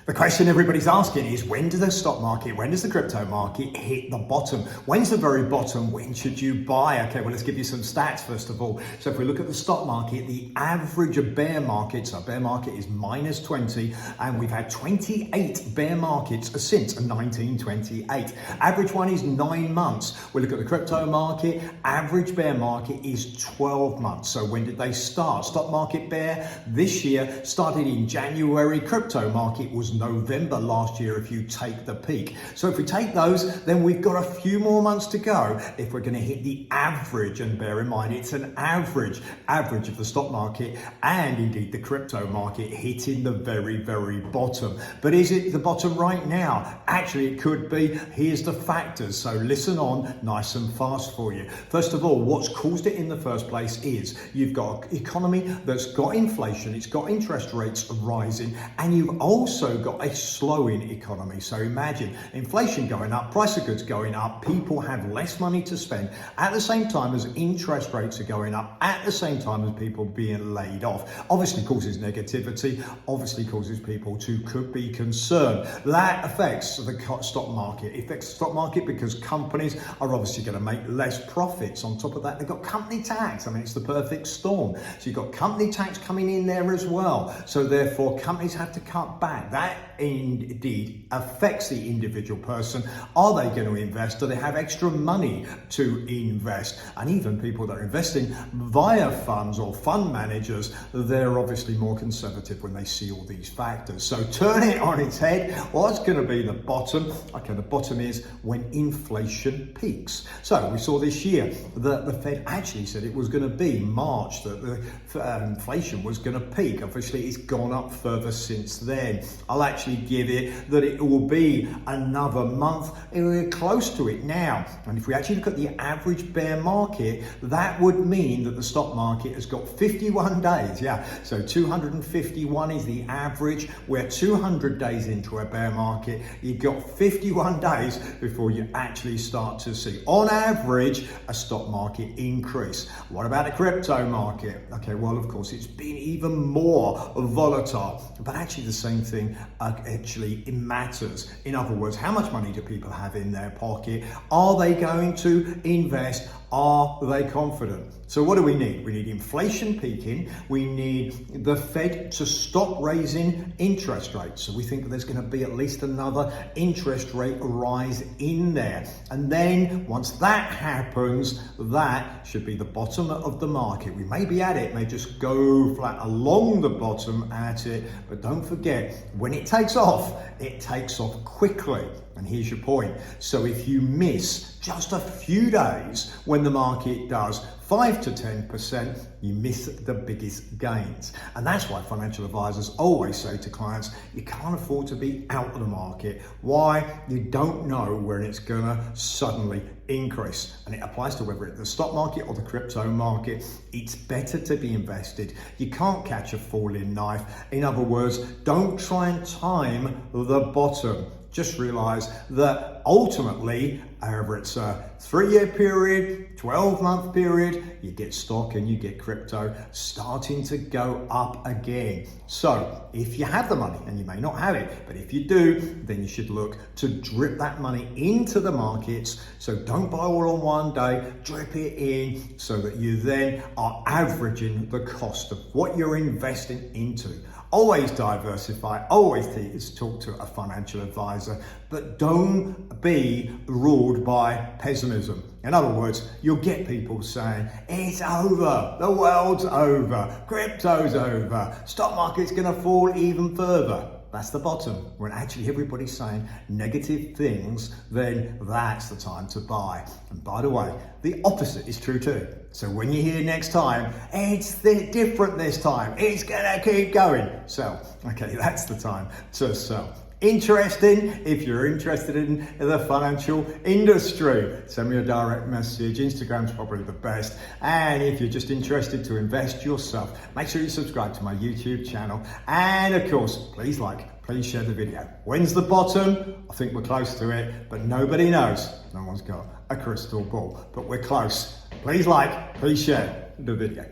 The question everybody's asking is, when does the stock market, when does the crypto market hit the bottom? When's the very bottom? When should you buy? Okay, well, let's give you some stats first of all. So if we look at the stock market, the average of bear markets, our bear market is minus 20, and we've had 28 bear markets since 1928. Average one is 9 months. We look at the crypto market, average bear market is 12 months. So when did they start? Stock market bear this year started in January. Crypto market was November last year if you take the peak. So if we take those, then we've got a few more months to go if we're going to hit the average. And bear in mind, it's an average of the stock market and indeed the crypto market hitting the very, very bottom. But is it the bottom right now? Actually, it could be. Here's the factors. So listen on nice and fast for you. First of all, what's caused it in the first place is you've got an economy that's got inflation, it's got interest rates rising, and you've also got a slowing economy. So imagine inflation going up, price of goods going up, people have less money to spend at the same time as interest rates are going up, at the same time as people being laid off. Obviously causes negativity, obviously causes people to could be concerned. That affects the stock market. It affects the stock market because companies are obviously going to make less profits. On top of that, they've got company tax. I mean, it's the perfect storm. So you've got company tax coming in there as well. So therefore, companies have to cut back. That indeed affects the individual person. Are they going to invest? Do they have extra money to invest? And even people that are investing via funds or fund managers, they're obviously more conservative when they see all these factors. So turn it on its head. What's going to be the bottom? Okay, the bottom is when inflation peaks. So we saw this year that the Fed actually said it was going to be March that the inflation was going to peak. Obviously, it's gone up further since then. I'll actually give it that it will be another month. We're close to it now. And if we actually look at the average bear market, that would mean that the stock market has got 51 days. Yeah, so 251 is the average. We're 200 days into a bear market. You've got 51 days before you actually start to see, on average, a stock market increase. What about the crypto market? Okay, well, of course, it's been even more volatile, but actually the same thing actually it matters. In other words, how much money do people have in their pocket? Are they going to invest? Are they confident? So what do we need? We need inflation peaking. We need the Fed to stop raising interest rates. So we think that there's going to be at least another interest rate rise in there. And then once that happens, that should be the bottom of the market. We may be at it, may just go flat along the bottom at it. But don't forget, when it takes off quickly. And here's your point. So if you miss just a few days when the market does 5 to 10%, you miss the biggest gains. And that's why financial advisors always say to clients, you can't afford to be out of the market. Why? You don't know when it's gonna suddenly increase. And it applies to whether it's the stock market or the crypto market. It's better to be invested. You can't catch a falling knife. In other words, don't try and time the bottom. Just realize that ultimately, however it's a 3-year period, 12-month period, you get stock and you get crypto starting to go up again. So if you have the money, and you may not have it, but if you do, then you should look to drip that money into the markets. So don't buy all on one day, drip it in so that you then are averaging the cost of what you're investing into. Always diversify, always talk to a financial advisor, but don't be ruled by pessimism. In other words, you'll get people saying, it's over, the world's over, crypto's over, stock market's gonna fall even further. That's the bottom. When actually everybody's saying negative things, then that's the time to buy. And by the way, the opposite is true too. So when you hear next time, it's different this time, it's gonna keep going. Sell. Okay, that's the time to sell. Interesting. If you're interested in the financial industry, send me a direct message. Instagram's probably the best. And if you're just interested to invest yourself, make sure you subscribe to my YouTube channel. And of course, please share the video. When's the bottom? I think we're close to it, but nobody knows. No one's got a crystal ball, but we're close. Please please share the video.